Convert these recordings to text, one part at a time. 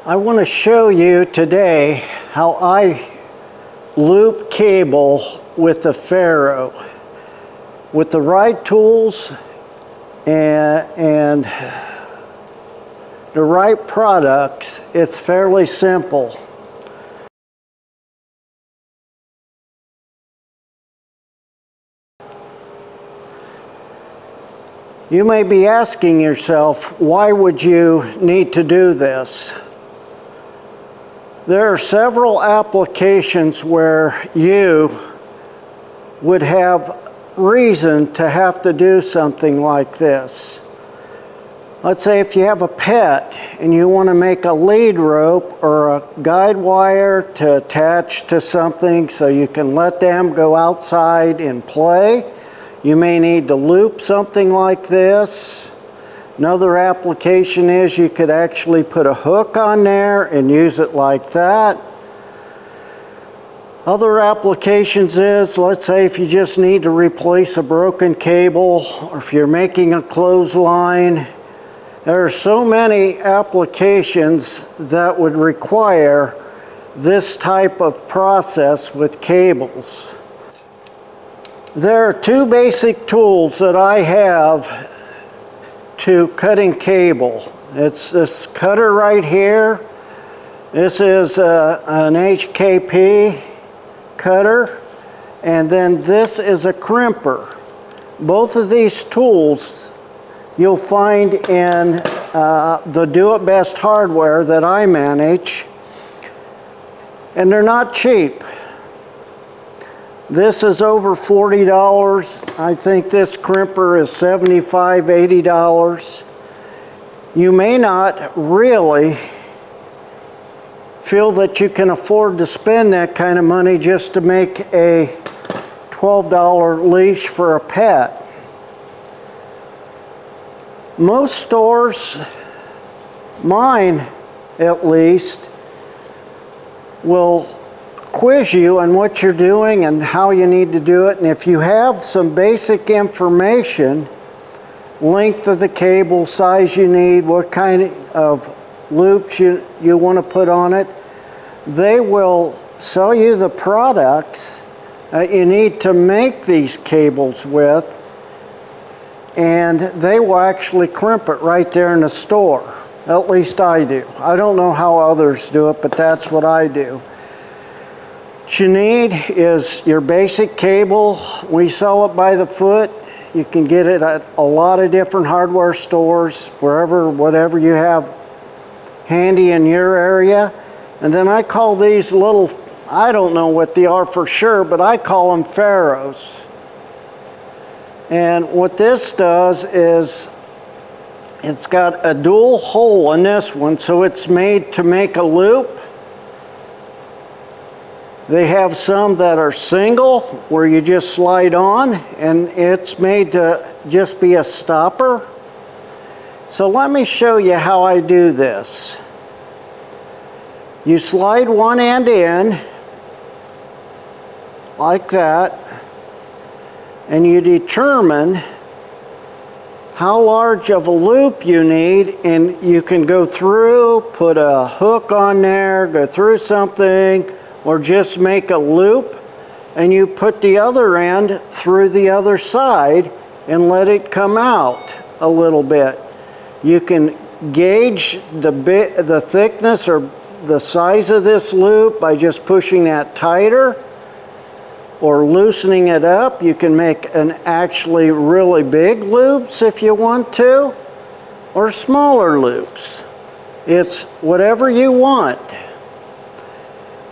I want to show you today how I loop cable with the Faro. With the right tools and the right products, it's fairly simple. You may be asking yourself, why would you need to do this? There are several applications where you would have reason to have to do something like this. Let's say if you have a pet and you want to make a lead rope or a guide wire to attach to something so you can let them go outside and play, you may need to loop something like this. Another application is you could actually put a hook on there and use it like that. Other applications is, let's say if you just need to replace a broken cable, or if you're making a clothesline. There are so many applications that would require this type of process with cables. There are two basic tools that I have to cutting cable. It's this cutter right here. This is an HKP cutter, and then this is a crimper. Both of these tools you'll find in the Do It Best hardware that I manage, and they're not cheap. This is over $40. I think this crimper is $75, $80. You may not really feel that you can afford to spend that kind of money just to make a $12 leash for a pet. Most stores, mine at least, will quiz you on what you're doing and how you need to do it. And if you have some basic information, length of the cable, size you need, what kind of loops you want to put on it, they will sell you the products you need to make these cables with, and they will actually crimp it right there in the store. At least I do. I don't know how others do it, but that's what I do. What you need is your basic cable. We sell it by the foot. You can get it at a lot of different hardware stores, whatever you have handy in your area. And then I call these little, I don't know what they are for sure, but I call them Faros. And what this does is it's got a dual hole in this one, so it's made to make a loop. They have some that are single, where you just slide on, and it's made to just be a stopper. So let me show you how I do this. You slide one end in, like that, and you determine how large of a loop you need, and you can go through, put a hook on there, go through something, or just make a loop, and you put the other end through the other side and let it come out a little bit. You can gauge the thickness or the size of this loop by just pushing that tighter or loosening it up. You can make an actually really big loops if you want to, or smaller loops. It's whatever you want.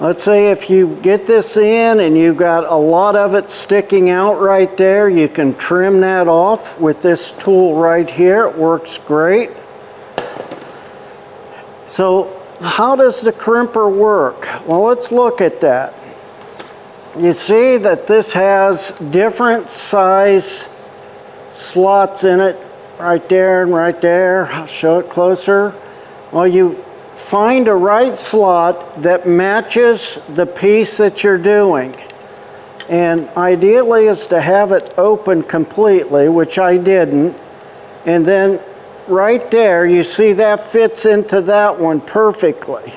Let's say if you get this in and you've got a lot of it sticking out right there, you can trim that off with this tool right here. It works great. So how does the crimper work? Well, let's look at that. You see that this has different size slots in it, right there and right there. I'll show it closer. Well, you find a right slot that matches the piece that you're doing. And ideally is to have it open completely, which I didn't. And then right there, you see that fits into that one perfectly.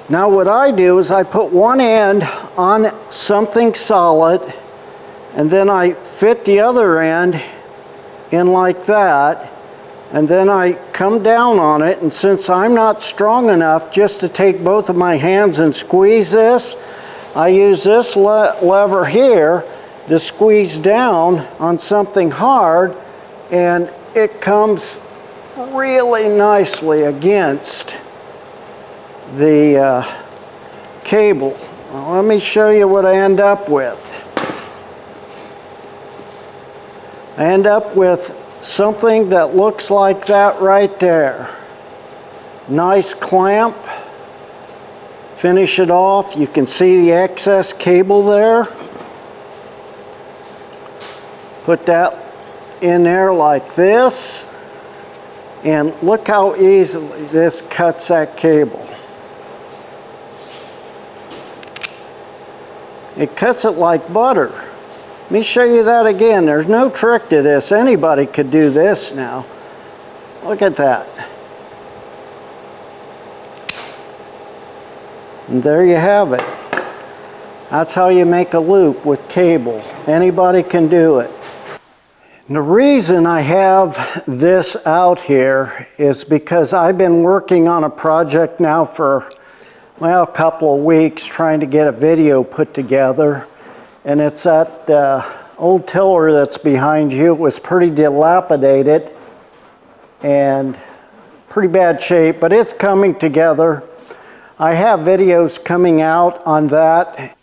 Now what I do is I put one end on something solid, and then I fit the other end in like that, and then I come down on it, and since I'm not strong enough just to take both of my hands and squeeze this, I use this lever here to squeeze down on something hard, and it comes really nicely against the cable. Well, let me show you what I end up with. I end up with something that looks like that right there. Nice clamp. Finish it off. You can see the excess cable there. Put that in there like this, and look how easily this cuts that cable. It cuts it like butter. Let me show you that again. There's no trick to this. Anybody could do this now. Look at that. And there you have it. That's how you make a loop with cable. Anybody can do it. And the reason I have this out here is because I've been working on a project now for, well, a couple of weeks trying to get a video put together. And it's that old tiller that's behind you. It was pretty dilapidated and pretty bad shape, but it's coming together. I have videos coming out on that.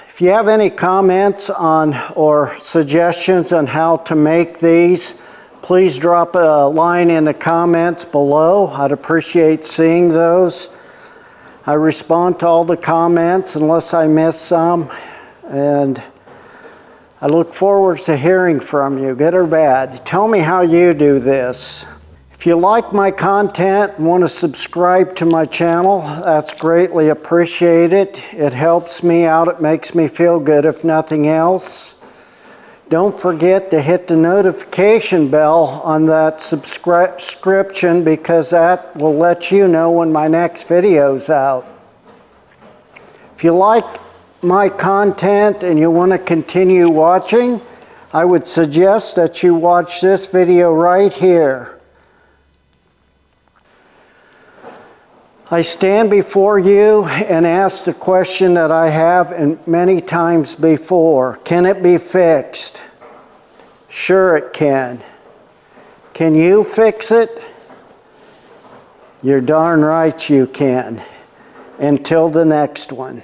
If you have any comments on or suggestions on how to make these, please drop a line in the comments below. I'd appreciate seeing those. I respond to all the comments unless I miss some, and I look forward to hearing from you, good or bad. Tell me how you do this. If you like my content and want to subscribe to my channel, that's greatly appreciated. It helps me out. It makes me feel good, if nothing else. Don't forget to hit the notification bell on that subscription, because that will let you know when my next video's out. If you like my content and you want to continue watching, I would suggest that you watch this video right here. I stand before you and ask the question that I have and many times before. Can it be fixed? Sure it can. Can you fix it? You're darn right you can. Until the next one.